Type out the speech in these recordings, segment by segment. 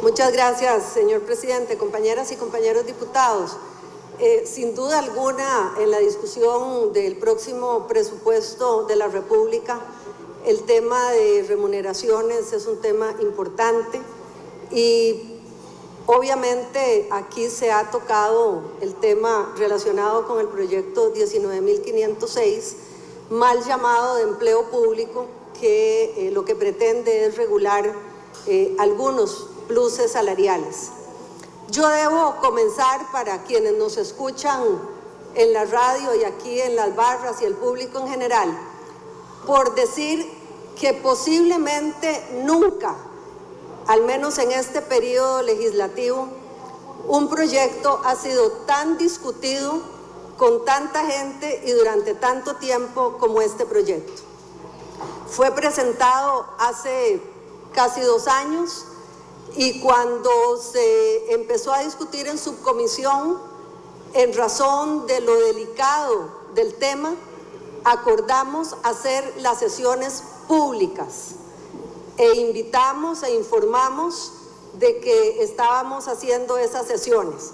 Muchas gracias, señor presidente, compañeras y compañeros diputados. Sin duda alguna, en la discusión del próximo presupuesto de la República, el tema de remuneraciones es un tema importante y obviamente aquí se ha tocado el tema relacionado con el proyecto 19.506, mal llamado de empleo público, que lo que pretende es regular algunos pluses salariales. Yo debo comenzar, para quienes nos escuchan en la radio y aquí en las barras y el público en general, por decir que posiblemente nunca, al menos en este periodo legislativo, un proyecto ha sido tan discutido con tanta gente y durante tanto tiempo como este proyecto. Fue presentado hace casi 2 años y cuando se empezó a discutir en subcomisión, en razón de lo delicado del tema, acordamos hacer las sesiones públicas e invitamos e informamos de que estábamos haciendo esas sesiones.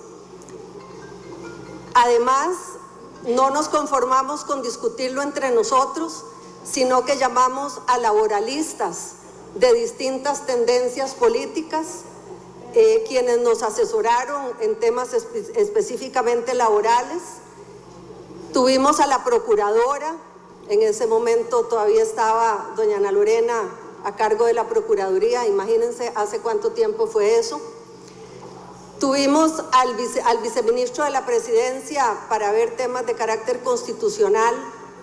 Además, no nos conformamos con discutirlo entre nosotros, sino que llamamos a laboralistas de distintas tendencias políticas, quienes nos asesoraron en temas específicamente laborales. Tuvimos a la procuradora, en ese momento todavía estaba doña Ana Lorena a cargo de la Procuraduría, imagínense hace cuánto tiempo fue eso. Tuvimos al viceministro de la Presidencia para ver temas de carácter constitucional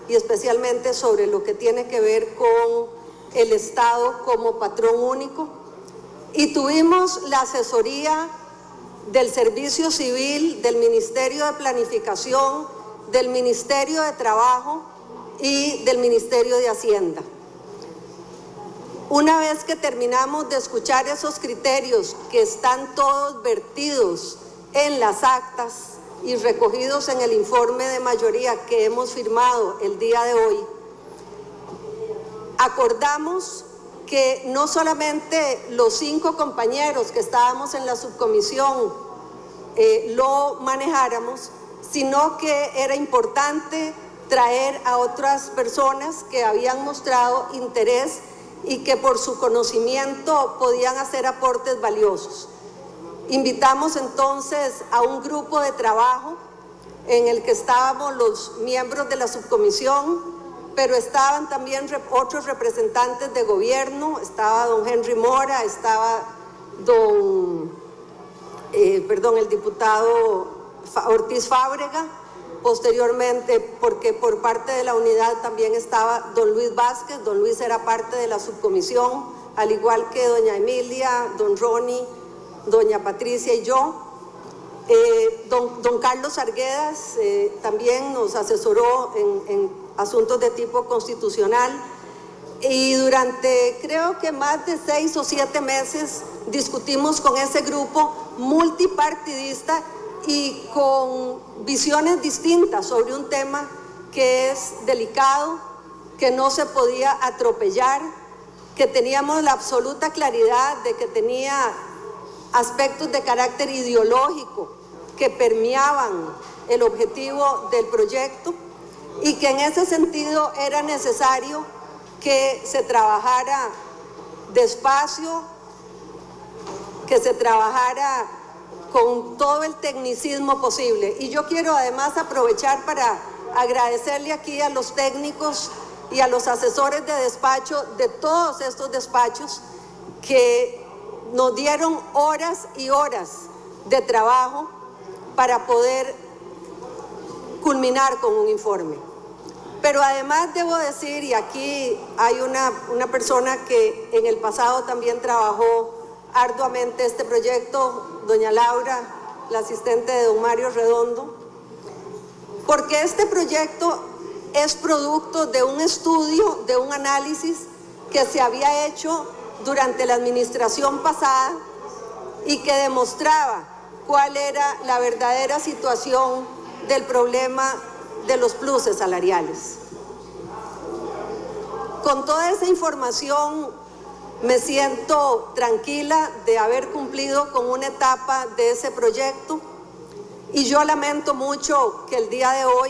y especialmente sobre lo que tiene que ver con el Estado como patrón único, y tuvimos la asesoría del Servicio Civil, del Ministerio de Planificación, del Ministerio de Trabajo y del Ministerio de Hacienda. Una vez que terminamos de escuchar esos criterios que están todos vertidos en las actas y recogidos en el informe de mayoría que hemos firmado el día de hoy, acordamos que no solamente los 5 compañeros que estábamos en la subcomisión lo manejáramos, sino que era importante traer a otras personas que habían mostrado interés y que por su conocimiento podían hacer aportes valiosos. Invitamos entonces a un grupo de trabajo en el que estábamos los miembros de la subcomisión, pero estaban también otros representantes de gobierno, estaba don Henry Mora, estaba el diputado Ortiz Fábrega, posteriormente, porque por parte de la unidad también estaba don Luis Vázquez. Don Luis era parte de la subcomisión, al igual que doña Emilia, don Ronnie, doña Patricia y yo. Don Carlos Arguedas también nos asesoró en asuntos de tipo constitucional, y durante creo que más de 6 o 7 meses discutimos con ese grupo multipartidista y con visiones distintas sobre un tema que es delicado, que no se podía atropellar, que teníamos la absoluta claridad de que tenía aspectos de carácter ideológico que permeaban el objetivo del proyecto, y que en ese sentido era necesario que se trabajara despacio, que se trabajara con todo el tecnicismo posible. Y yo quiero además aprovechar para agradecerle aquí a los técnicos y a los asesores de despacho de todos estos despachos que nos dieron horas y horas de trabajo para poder culminar con un informe. Pero además debo decir, y aquí hay una persona que en el pasado también trabajó arduamente este proyecto, doña Laura, la asistente de don Mario Redondo, porque este proyecto es producto de un estudio, de un análisis que se había hecho durante la administración pasada y que demostraba cuál era la verdadera situación del problema de los pluses salariales. Con toda esa información Me siento tranquila de haber cumplido con una etapa de ese proyecto y yo lamento mucho que el día de hoy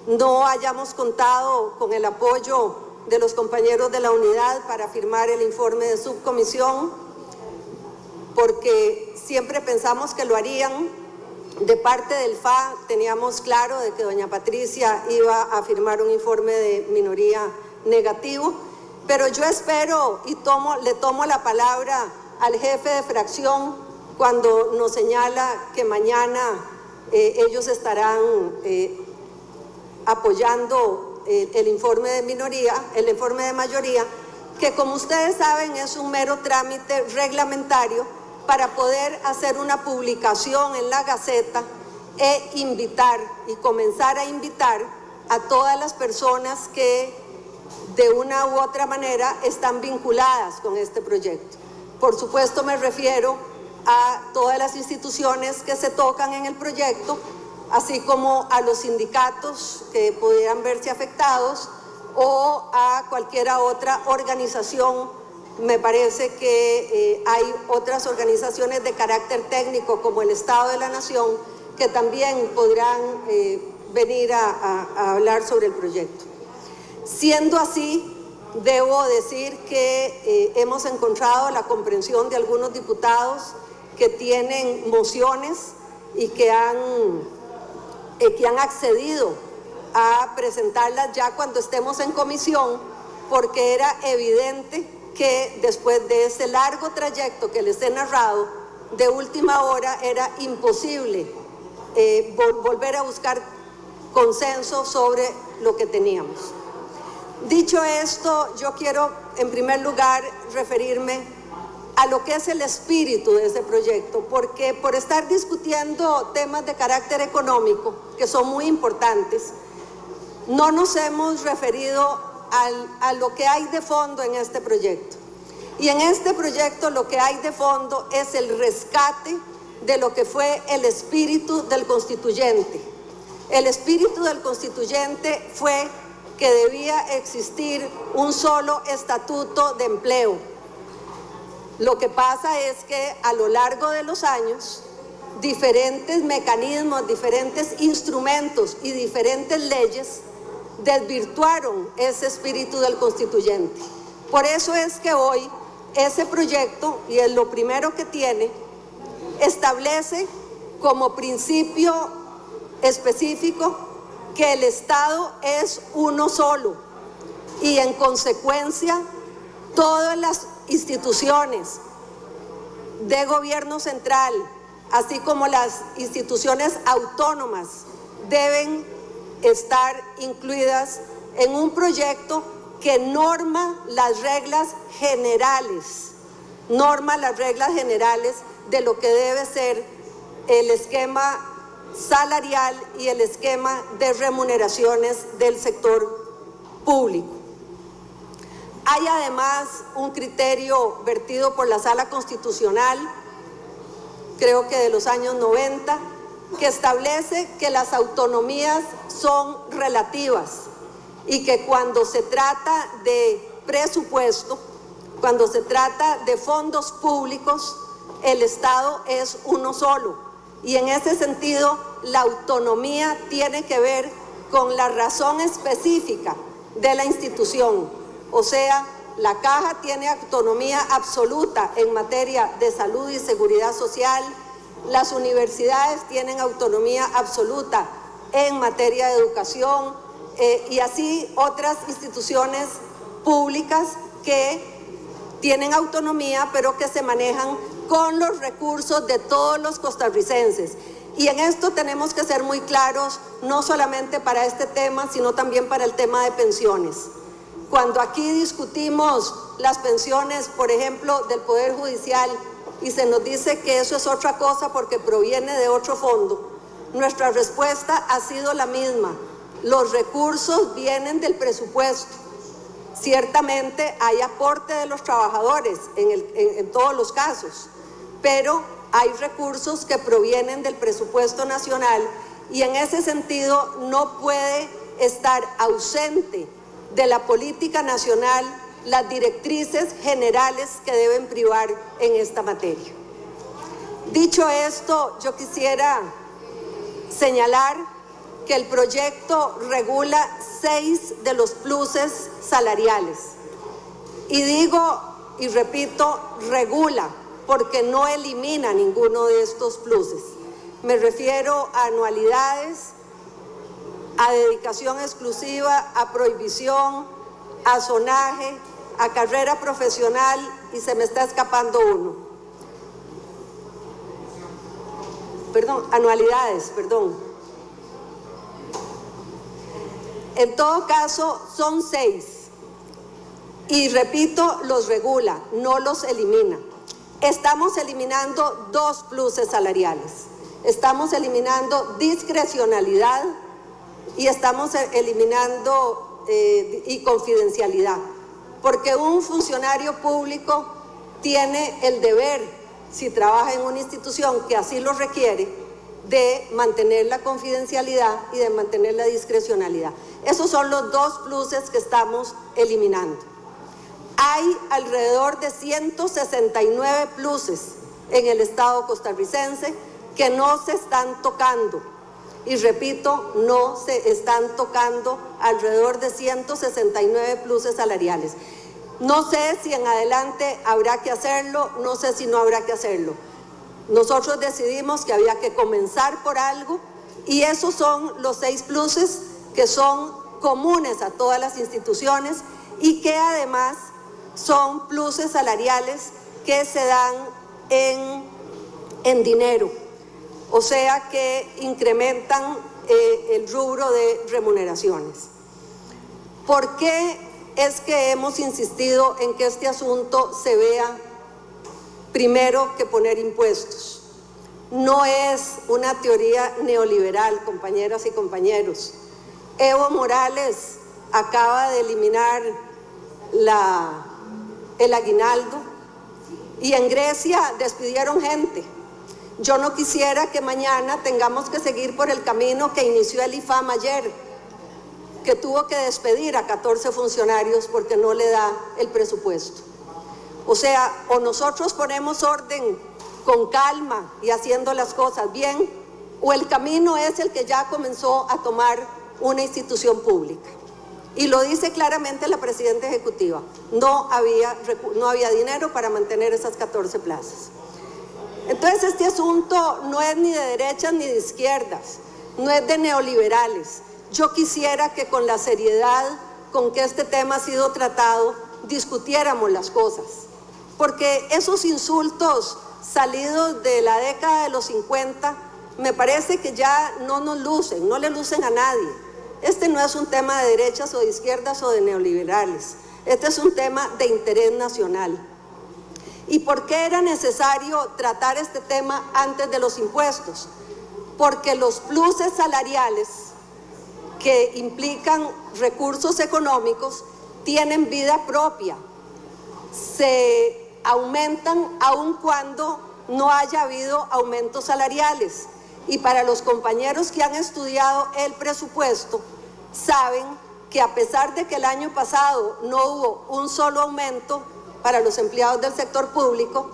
no hayamos contado con el apoyo de los compañeros de la unidad para firmar el informe de subcomisión, porque siempre pensamos que lo harían. De parte del FA teníamos claro de que doña Patricia iba a firmar un informe de minoría negativo, pero yo espero y le tomo la palabra al jefe de fracción cuando nos señala que mañana ellos estarán apoyando el informe de minoría, el informe de mayoría, que como ustedes saben es un mero trámite reglamentario para poder hacer una publicación en la Gaceta e invitar y comenzar a invitar a todas las personas que de una u otra manera están vinculadas con este proyecto. Por supuesto me refiero a todas las instituciones que se tocan en el proyecto, así como a los sindicatos que pudieran verse afectados o a cualquier otra organización. Me parece que hay otras organizaciones de carácter técnico como el Estado de la Nación que también podrán venir a hablar sobre el proyecto. Siendo así, debo decir que hemos encontrado la comprensión de algunos diputados que tienen mociones y que han accedido a presentarlas ya cuando estemos en comisión, porque era evidente que después de ese largo trayecto que les he narrado, de última hora era imposible volver a buscar consenso sobre lo que teníamos. Dicho esto, yo quiero en primer lugar referirme a lo que es el espíritu de ese proyecto, porque por estar discutiendo temas de carácter económico, que son muy importantes, no nos hemos referido a lo que hay de fondo en este proyecto. Y en este proyecto lo que hay de fondo es el rescate de lo que fue el espíritu del constituyente. El espíritu del constituyente fue que debía existir un solo estatuto de empleo. Lo que pasa es que a lo largo de los años, diferentes mecanismos, diferentes instrumentos y diferentes leyes desvirtuaron ese espíritu del constituyente. Por eso es que hoy ese proyecto, y es lo primero que tiene, establece como principio específico que el Estado es uno solo y en consecuencia todas las instituciones de gobierno central, así como las instituciones autónomas, deben estar incluidas en un proyecto que norma las reglas generales de lo que debe ser el esquema salarial y el esquema de remuneraciones del sector público. Hay además un criterio vertido por la Sala Constitucional, creo que de los años 90, que establece que las autonomías son relativas y que cuando se trata de presupuesto, cuando se trata de fondos públicos, el Estado es uno solo. Y en ese sentido, la autonomía tiene que ver con la razón específica de la institución. O sea, la Caja tiene autonomía absoluta en materia de salud y seguridad social. Las universidades tienen autonomía absoluta en materia de educación y así otras instituciones públicas que tienen autonomía pero que se manejan con los recursos de todos los costarricenses. Y en esto tenemos que ser muy claros, no solamente para este tema, sino también para el tema de pensiones. Cuando aquí discutimos las pensiones, por ejemplo, del Poder Judicial, y se nos dice que eso es otra cosa porque proviene de otro fondo, nuestra respuesta ha sido la misma. Los recursos vienen del presupuesto. Ciertamente hay aporte de los trabajadores en todos los casos, pero hay recursos que provienen del presupuesto nacional y en ese sentido no puede estar ausente de la política nacional las directrices generales que deben privar en esta materia. Dicho esto, yo quisiera señalar que el proyecto regula 6 de los pluses salariales. Y digo y repito, regula, porque no elimina ninguno de estos pluses. Me refiero a anualidades, a dedicación exclusiva, a prohibición, a zonaje, a carrera profesional, y se me está escapando uno. Anualidades. En todo caso, son 6. Y repito, los regula, no los elimina. Estamos eliminando 2 pluses salariales. Estamos eliminando discrecionalidad y estamos eliminando y confidencialidad. Porque un funcionario público tiene el deber, si trabaja en una institución que así lo requiere, de mantener la confidencialidad y de mantener la discrecionalidad. Esos son los 2 pluses que estamos eliminando. Hay alrededor de 169 pluses en el Estado costarricense que no se están tocando. Y repito, no se están tocando alrededor de 169 pluses salariales. No sé si en adelante habrá que hacerlo, no sé si no habrá que hacerlo. Nosotros decidimos que había que comenzar por algo y esos son los 6 pluses que son comunes a todas las instituciones y que además son pluses salariales que se dan en dinero, o sea que incrementan el rubro de remuneraciones. ¿Por qué es que hemos insistido en que este asunto se vea primero que poner impuestos? No es una teoría neoliberal, compañeras y compañeros. Evo Morales acaba de eliminar el aguinaldo y en Grecia despidieron gente. Yo no quisiera que mañana tengamos que seguir por el camino que inició el IFAM ayer, que tuvo que despedir a 14 funcionarios porque no le da el presupuesto. O sea, o nosotros ponemos orden con calma y haciendo las cosas bien, o el camino es el que ya comenzó a tomar una institución pública. Y lo dice claramente la presidenta ejecutiva, no había dinero para mantener esas 14 plazas. Entonces este asunto no es ni de derechas ni de izquierdas, no es de neoliberales. Yo quisiera que con la seriedad con que este tema ha sido tratado, discutiéramos las cosas. Porque esos insultos salidos de la década de los 50, me parece que ya no nos lucen, no le lucen a nadie. Este no es un tema de derechas o de izquierdas o de neoliberales. Este es un tema de interés nacional. ¿Y por qué era necesario tratar este tema antes de los impuestos? Porque los pluses salariales que implican recursos económicos tienen vida propia. Se aumentan aun cuando no haya habido aumentos salariales. Y para los compañeros que han estudiado el presupuesto, saben que a pesar de que el año pasado no hubo un solo aumento para los empleados del sector público,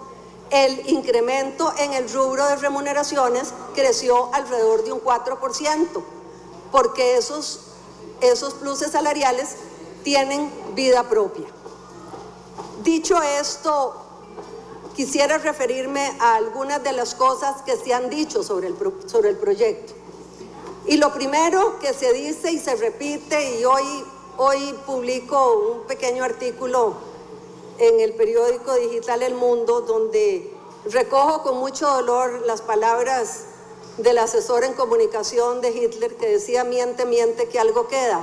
el incremento en el rubro de remuneraciones creció alrededor de un 4%, porque esos pluses salariales tienen vida propia. Dicho esto, quisiera referirme a algunas de las cosas que se han dicho sobre el proyecto. Y lo primero que se dice y se repite, y hoy publico un pequeño artículo en el periódico digital El Mundo, donde recojo con mucho dolor las palabras del asesor en comunicación de Hitler, que decía: miente, miente, que algo queda.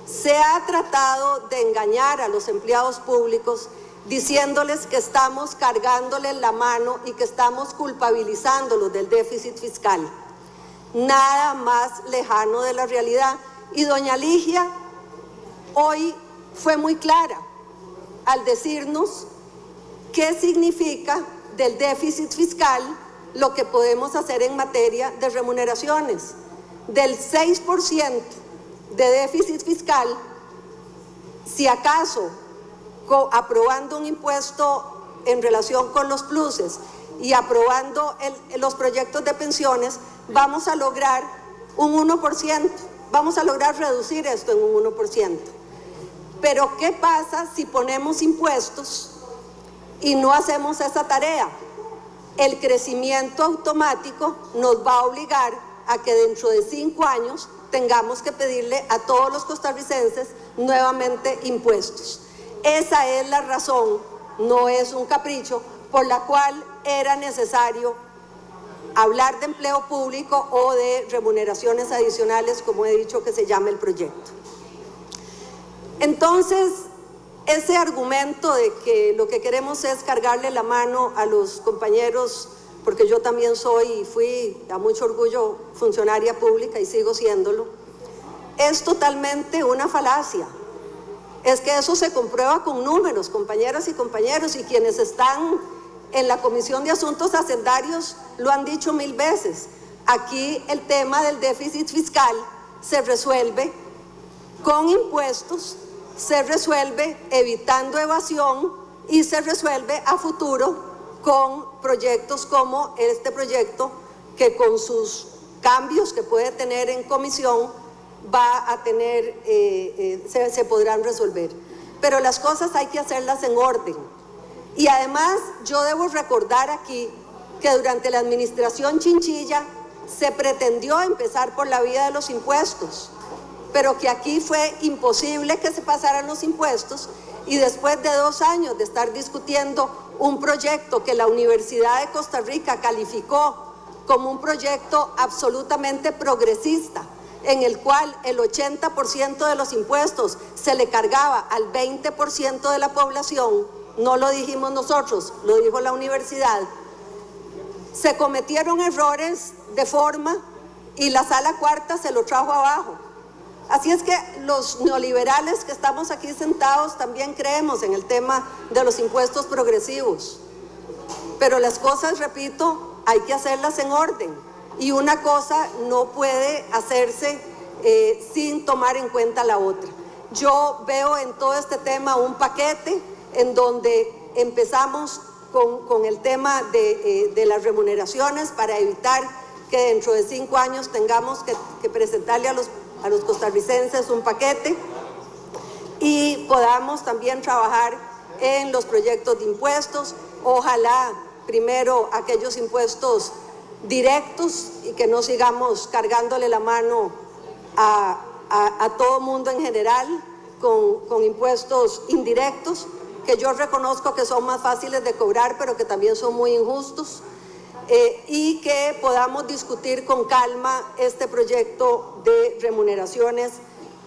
Se ha tratado de engañar a los empleados públicos diciéndoles que estamos cargándoles la mano y que estamos culpabilizándolos del déficit fiscal. Nada más lejano de la realidad. Y doña Ligia hoy fue muy clara al decirnos qué significa del déficit fiscal lo que podemos hacer en materia de remuneraciones. Del 6% de déficit fiscal, si acaso aprobando un impuesto en relación con los pluses y aprobando los proyectos de pensiones, vamos a lograr un 1%, vamos a lograr reducir esto en un 1%. Pero ¿qué pasa si ponemos impuestos y no hacemos esa tarea? El crecimiento automático nos va a obligar a que dentro de 5 años tengamos que pedirle a todos los costarricenses nuevamente impuestos. Esa es la razón, no es un capricho, por la cual era necesario hablar de empleo público o de remuneraciones adicionales, como he dicho que se llama el proyecto. Entonces, ese argumento de que lo que queremos es cargarle la mano a los compañeros, porque yo también soy y fui a mucho orgullo funcionaria pública y sigo siéndolo, es totalmente una falacia. Es que eso se comprueba con números, compañeras y compañeros, y quienes están en la Comisión de Asuntos Hacendarios lo han dicho 1000 veces. Aquí el tema del déficit fiscal se resuelve con impuestos, se resuelve evitando evasión y se resuelve a futuro con proyectos como este proyecto, que con sus cambios que puede tener en comisión va a tener, se podrán resolver. Pero las cosas hay que hacerlas en orden. Y además yo debo recordar aquí que durante la administración Chinchilla se pretendió empezar por la vía de los impuestos, pero que aquí fue imposible que se pasaran los impuestos, y después de 2 años de estar discutiendo un proyecto que la Universidad de Costa Rica calificó como un proyecto absolutamente progresista, en el cual el 80% de los impuestos se le cargaba al 20% de la población, no lo dijimos nosotros, lo dijo la universidad, se cometieron errores de forma y la Sala Cuarta se lo trajo abajo. Así es que los neoliberales que estamos aquí sentados también creemos en el tema de los impuestos progresivos. Pero las cosas, repito, hay que hacerlas en orden. Y una cosa no puede hacerse sin tomar en cuenta la otra. Yo veo en todo este tema un paquete en donde empezamos con el tema de las remuneraciones para evitar que dentro de 5 años tengamos que presentarle a los costarricenses un paquete, y podamos también trabajar en los proyectos de impuestos. Ojalá primero aquellos impuestos directos y que no sigamos cargándole la mano a todo mundo en general con impuestos indirectos, que yo reconozco que son más fáciles de cobrar, pero que también son muy injustos. Y que podamos discutir con calma este proyecto de remuneraciones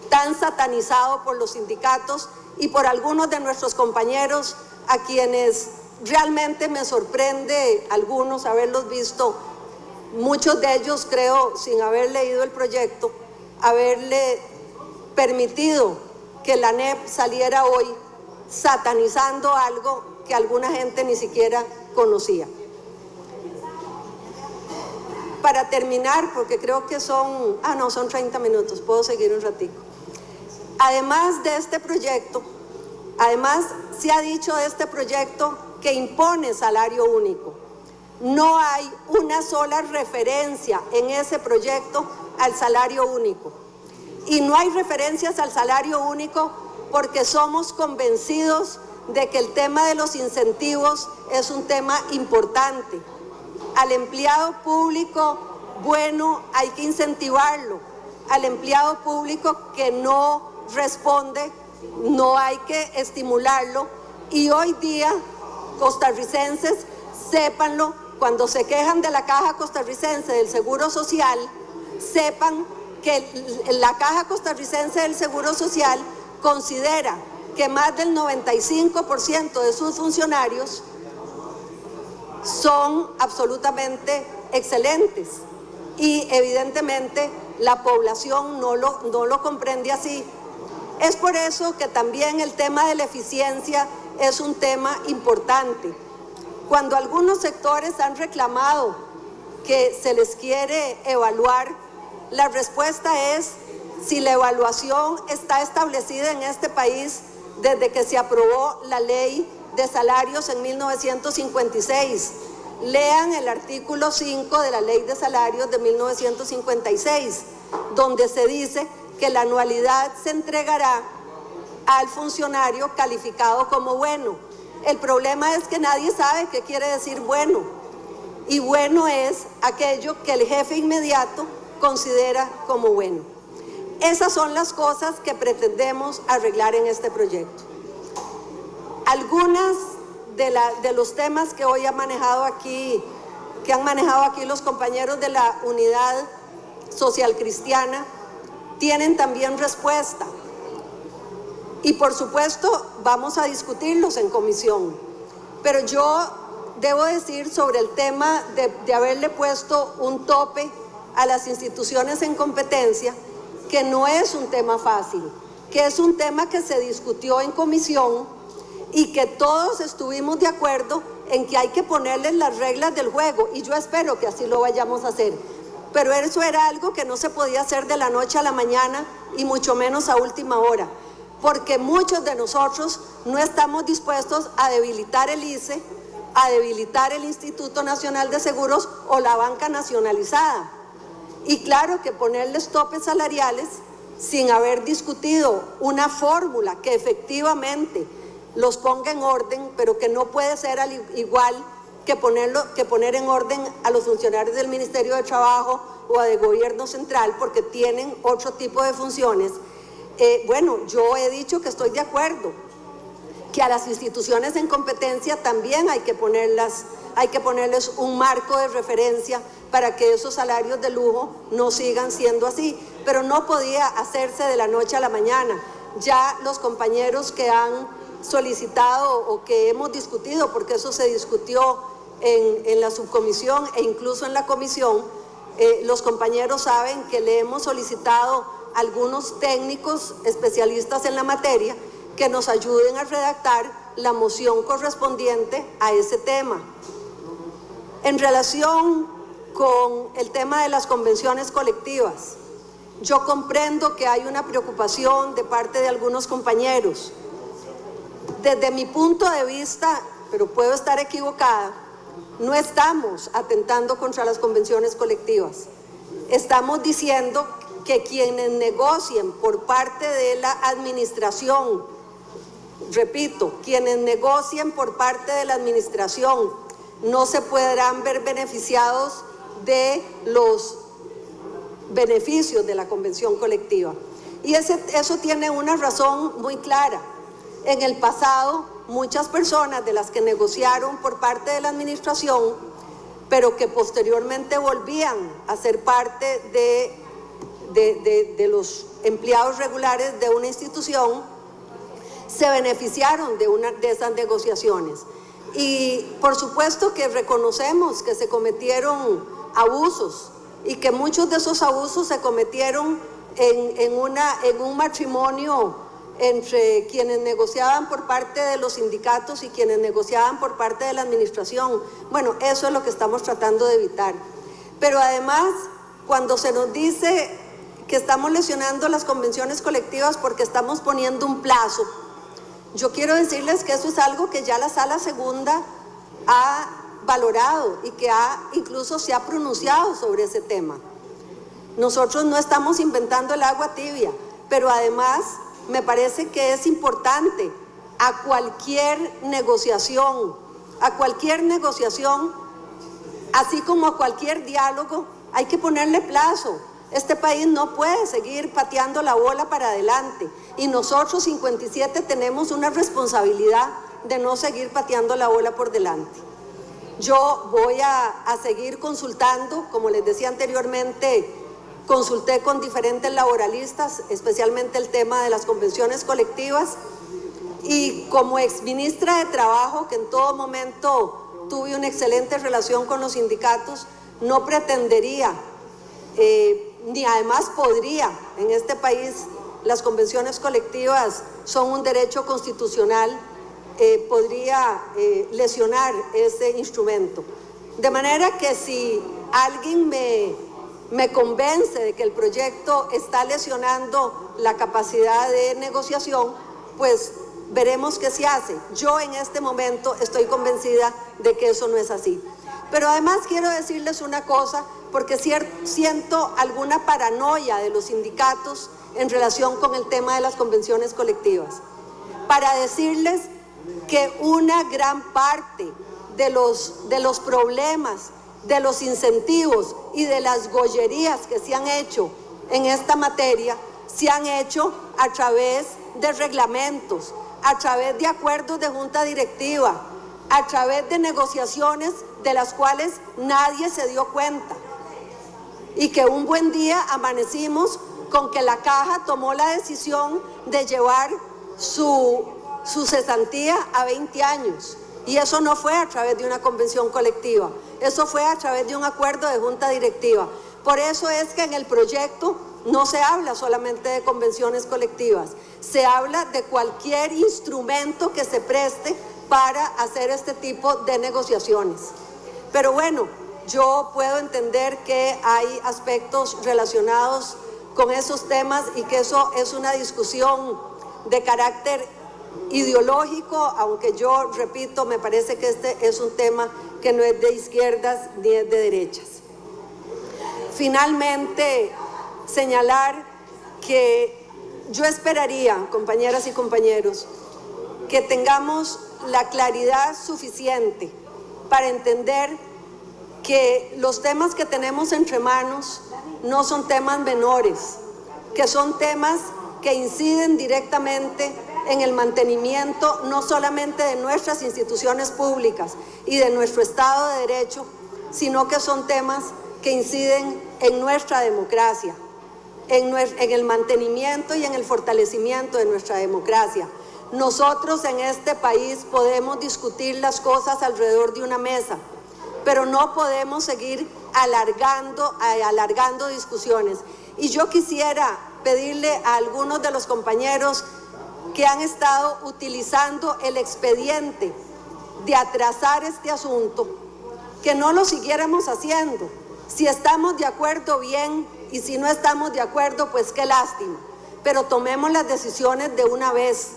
tan satanizado por los sindicatos y por algunos de nuestros compañeros, a quienes realmente me sorprende algunos haberlos visto, muchos de ellos creo sin haber leído el proyecto, haberle permitido que la ANEP saliera hoy satanizando algo que alguna gente ni siquiera conocía. Para terminar, porque creo que son 30 minutos, puedo seguir un ratico. Además de este proyecto, se ha dicho de este proyecto que impone salario único. No hay una sola referencia en ese proyecto al salario único. Y no hay referencias al salario único porque somos convencidos de que el tema de los incentivos es un tema importante. Al empleado público bueno hay que incentivarlo. Al empleado público que no responde no hay que estimularlo. Y hoy día, costarricenses, sépanlo, cuando se quejan de la Caja Costarricense del Seguro Social, sepan que la Caja Costarricense del Seguro Social considera que más del 95% de sus funcionarios son absolutamente excelentes, y evidentemente la población no lo comprende así. Es por eso que también el tema de la eficiencia es un tema importante. Cuando algunos sectores han reclamado que se les quiere evaluar, la respuesta es: si la evaluación está establecida en este país desde que se aprobó la ley de salarios en 1956. Lean el artículo 5 de la ley de salarios de 1956, donde se dice que la anualidad se entregará al funcionario calificado como bueno. El problema es que nadie sabe qué quiere decir bueno. Y bueno es aquello que el jefe inmediato considera como bueno. Esas son las cosas que pretendemos arreglar en este proyecto. Algunas de los temas que hoy han manejado aquí los compañeros de la Unidad Social Cristiana, tienen también respuesta. Y por supuesto vamos a discutirlos en comisión. Pero yo debo decir sobre el tema de haberle puesto un tope a las instituciones en competencia, que no es un tema fácil, que es un tema que se discutió en comisión y que todos estuvimos de acuerdo en que hay que ponerles las reglas del juego, y yo espero que así lo vayamos a hacer. Pero eso era algo que no se podía hacer de la noche a la mañana y mucho menos a última hora, porque muchos de nosotros no estamos dispuestos a debilitar el ICE, a debilitar el Instituto Nacional de Seguros o la banca nacionalizada. Y claro que ponerles topes salariales sin haber discutido una fórmula que efectivamente los ponga en orden, pero que no puede ser igual que poner en orden a los funcionarios del Ministerio de Trabajo o de Gobierno Central, porque tienen otro tipo de funciones. Bueno, yo he dicho que estoy de acuerdo, que a las instituciones en competencia también hay que ponerles un marco de referencia para que esos salarios de lujo no sigan siendo así, pero no podía hacerse de la noche a la mañana. Ya los compañeros que han solicitado o que hemos discutido, porque eso se discutió en la subcomisión e incluso en la comisión, los compañeros saben que le hemos solicitado a algunos técnicos especialistas en la materia que nos ayuden a redactar la moción correspondiente a ese tema. En relación con el tema de las convenciones colectivas, yo comprendo que hay una preocupación de parte de algunos compañeros. Desde mi punto de vista, pero puedo estar equivocada, no estamos atentando contra las convenciones colectivas. Estamos diciendo que quienes negocien por parte de la administración, repito, quienes negocien por parte de la administración no se podrán ver beneficiados de los beneficios de la convención colectiva. Y eso tiene una razón muy clara. En el pasado, muchas personas de las que negociaron por parte de la administración, pero que posteriormente volvían a ser parte de los empleados regulares de una institución, se beneficiaron de esas negociaciones. Y por supuesto que reconocemos que se cometieron abusos y que muchos de esos abusos se cometieron en un matrimonio entre quienes negociaban por parte de los sindicatos y quienes negociaban por parte de la administración. Bueno, eso es lo que estamos tratando de evitar. Pero además, cuando se nos dice que estamos lesionando las convenciones colectivas porque estamos poniendo un plazo, yo quiero decirles que eso es algo que ya la Sala Segunda ha valorado y que incluso se ha pronunciado sobre ese tema. Nosotros no estamos inventando el agua tibia, pero además me parece que es importante a cualquier negociación, así como a cualquier diálogo, hay que ponerle plazo. Este país no puede seguir pateando la bola para adelante y nosotros 57 tenemos una responsabilidad de no seguir pateando la bola por delante. Yo voy a seguir consultando, como les decía anteriormente, consulté con diferentes laboralistas, especialmente el tema de las convenciones colectivas, y como exministra de Trabajo, que en todo momento tuve una excelente relación con los sindicatos, no pretendería ni además podría. En este país las convenciones colectivas son un derecho constitucional, podría lesionar ese instrumento. De manera que si alguien me convence de que el proyecto está lesionando la capacidad de negociación, pues veremos qué se hace. Yo en este momento estoy convencida de que eso no es así. Pero además quiero decirles una cosa, porque siento alguna paranoia de los sindicatos en relación con el tema de las convenciones colectivas. Para decirles que una gran parte de los problemas, de los incentivos y de las gollerías que se han hecho en esta materia, se han hecho a través de reglamentos, a través de acuerdos de junta directiva, a través de negociaciones de las cuales nadie se dio cuenta. Y que un buen día amanecimos con que la Caja tomó la decisión de llevar su cesantía a 20 años. Y eso no fue a través de una convención colectiva, eso fue a través de un acuerdo de junta directiva. Por eso es que en el proyecto no se habla solamente de convenciones colectivas, se habla de cualquier instrumento que se preste para hacer este tipo de negociaciones. Pero bueno, yo puedo entender que hay aspectos relacionados con esos temas y que eso es una discusión de carácter ideológico, aunque yo repito, me parece que este es un tema que no es de izquierdas ni es de derechas. Finalmente, señalar que yo esperaría, compañeras y compañeros, que tengamos la claridad suficiente para entender que los temas que tenemos entre manos no son temas menores, que son temas que inciden directamente en el mantenimiento no solamente de nuestras instituciones públicas y de nuestro Estado de Derecho, sino que son temas que inciden en nuestra democracia, en el mantenimiento y en el fortalecimiento de nuestra democracia. Nosotros en este país podemos discutir las cosas alrededor de una mesa, pero no podemos seguir alargando discusiones. Y yo quisiera pedirle a algunos de los compañeros que han estado utilizando el expediente de atrasar este asunto, que no lo siguiéramos haciendo. Si estamos de acuerdo, bien, y si no estamos de acuerdo, pues qué lástima. Pero tomemos las decisiones de una vez.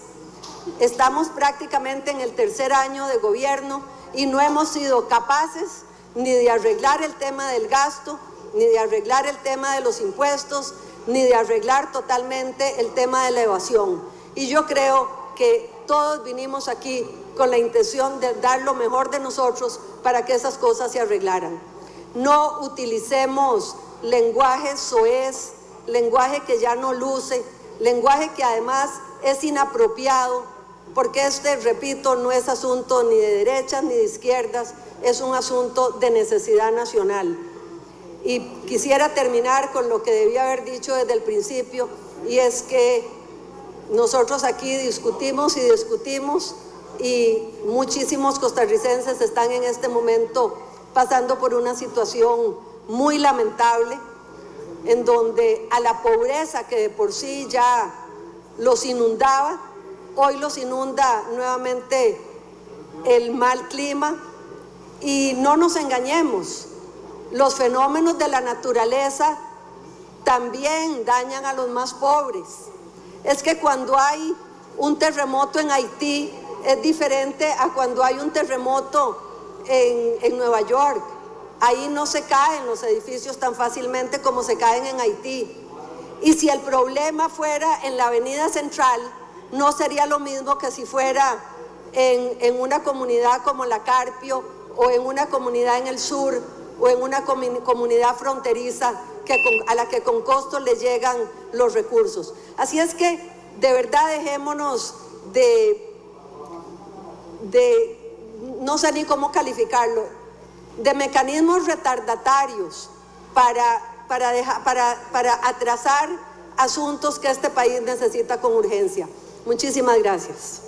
Estamos prácticamente en el 3er año de gobierno y no hemos sido capaces ni de arreglar el tema del gasto, ni de arreglar el tema de los impuestos, ni de arreglar totalmente el tema de la evasión. Y yo creo que todos vinimos aquí con la intención de dar lo mejor de nosotros para que esas cosas se arreglaran. No utilicemos lenguaje soez, lenguaje que ya no luce, lenguaje que además es inapropiado, porque repito, no es asunto ni de derechas ni de izquierdas, es un asunto de necesidad nacional. Y quisiera terminar con lo que debía haber dicho desde el principio, y es que nosotros aquí discutimos y discutimos, y muchísimos costarricenses están en este momento pasando por una situación muy lamentable, en donde a la pobreza que de por sí ya los inundaba, hoy los inunda nuevamente el mal clima. Y no nos engañemos, los fenómenos de la naturaleza también dañan a los más pobres. Es que cuando hay un terremoto en Haití es diferente a cuando hay un terremoto en Nueva York. Ahí no se caen los edificios tan fácilmente como se caen en Haití. Y si el problema fuera en la Avenida Central, no sería lo mismo que si fuera en una comunidad como La Carpio, o en una comunidad en el sur, o en una comunidad fronteriza a la que con costo le llegan los recursos. Así es que de verdad dejémonos no sé ni cómo calificarlo, de mecanismos retardatarios para atrasar asuntos que este país necesita con urgencia. Muchísimas gracias.